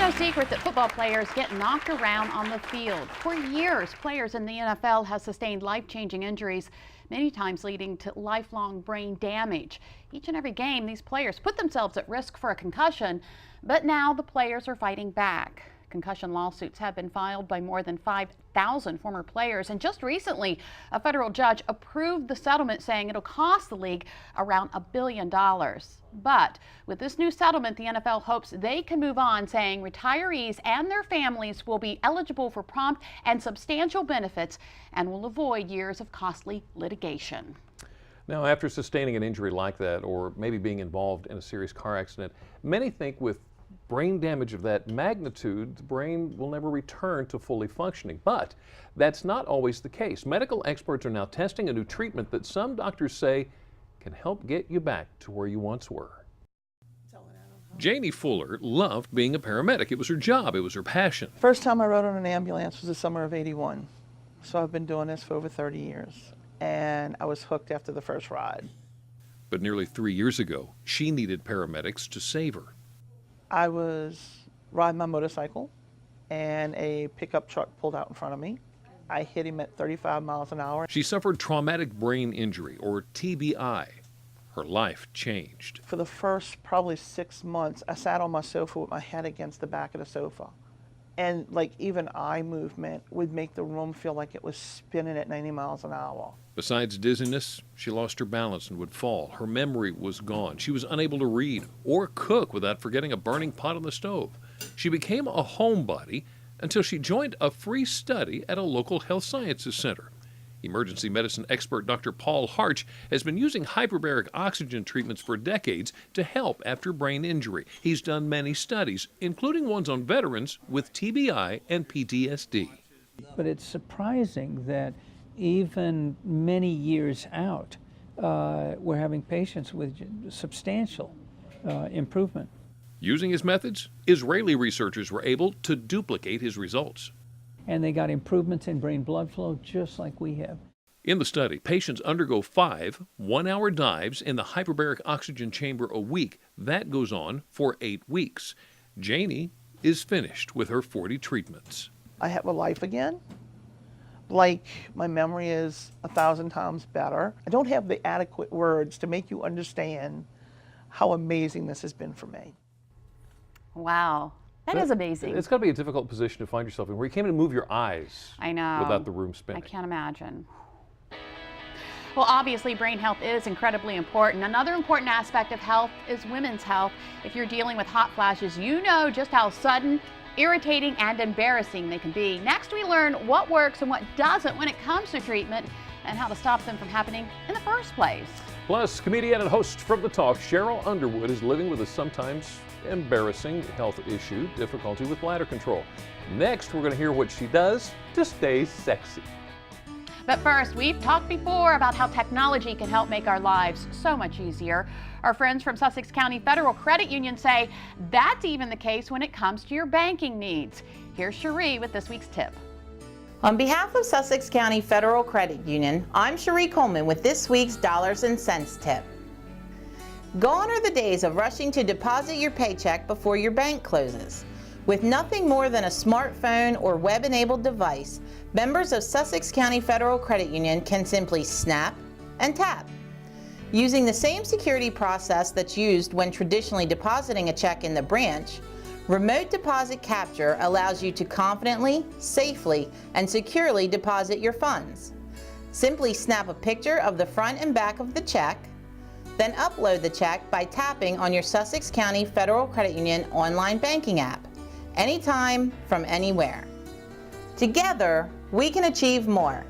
no secret that football players get knocked around on the field. For years, players in the NFL have sustained life-changing injuries, many times leading to lifelong brain damage. Each and every game, these players put themselves at risk for a concussion, but now the players are fighting back. Concussion lawsuits have been filed by more than 5,000 former players, and just recently, a federal judge approved the settlement, saying it'll cost the league around $1 billion. But with this new settlement, the NFL hopes they can move on, saying retirees and their families will be eligible for prompt and substantial benefits and will avoid years of costly litigation. Now, after sustaining an injury like that, or maybe being involved in a serious car accident, many think with brain damage of that magnitude, the brain will never return to fully functioning. But that's not always the case. Medical experts are now testing a new treatment that some doctors say can help get you back to where you once were. Janie Fuller loved being a paramedic. It was her job. It was her passion. First time I rode on an ambulance was the summer of '81. So I've been doing this for over 30 years. And I was hooked after the first ride. But nearly 3 years ago, she needed paramedics to save her. I was riding my motorcycle and a pickup truck pulled out in front of me. I hit him at 35 miles an hour. She suffered traumatic brain injury, or TBI. Her life changed. For the first probably 6 months, I sat on my sofa with my head against the back of the sofa. And like even eye movement would make the room feel like it was spinning at 90 miles an hour. Besides dizziness, she lost her balance and would fall. Her memory was gone. She was unable to read or cook without forgetting a burning pot on the stove. She became a homebody until she joined a free study at a local health sciences center. Emergency medicine expert Dr. Paul Harch has been using hyperbaric oxygen treatments for decades to help after brain injury. He's done many studies, including ones on veterans with TBI and PTSD. But it's surprising that even many years out, we're having patients with substantial improvement. Using his methods, Israeli researchers were able to duplicate his results. And they got improvements in brain blood flow just like we have. In the study, patients undergo 5 one-hour dives in the hyperbaric oxygen chamber a week. That goes on for 8 weeks. Janie is finished with her 40 treatments. I have a life again. Like my memory is 1,000 times better. I don't have the adequate words to make you understand how amazing this has been for me. Wow. That is amazing. It's got to be a difficult position to find yourself in, where you can't even move your eyes. I know. Without the room spinning. I can't imagine. Well, obviously, brain health is incredibly important. Another important aspect of health is women's health. If you're dealing with hot flashes, you know just how sudden, irritating, and embarrassing they can be. Next, we learn what works and what doesn't when it comes to treatment and how to stop them from happening in the first place. Plus, comedian and host from The Talk, Cheryl Underwood, is living with a sometimes embarrassing health issue, difficulty with bladder control. Next, we're going to hear what she does to stay sexy. But first, we've talked before about how technology can help make our lives so much easier. Our friends from Sussex County Federal Credit Union say that's even the case when it comes to your banking needs. Here's Cherie with this week's tip. On behalf of Sussex County Federal Credit Union, I'm Cherie Coleman with this week's Dollars and Cents tip. Gone are the days of rushing to deposit your paycheck before your bank closes. With nothing more than a smartphone or web-enabled device, members of Sussex County Federal Credit Union can simply snap and tap. Using the same security process that's used when traditionally depositing a check in the branch, remote deposit capture allows you to confidently, safely, and securely deposit your funds. Simply snap a picture of the front and back of the check, then upload the check by tapping on your Sussex County Federal Credit Union online banking app, anytime, from anywhere. Together, we can achieve more.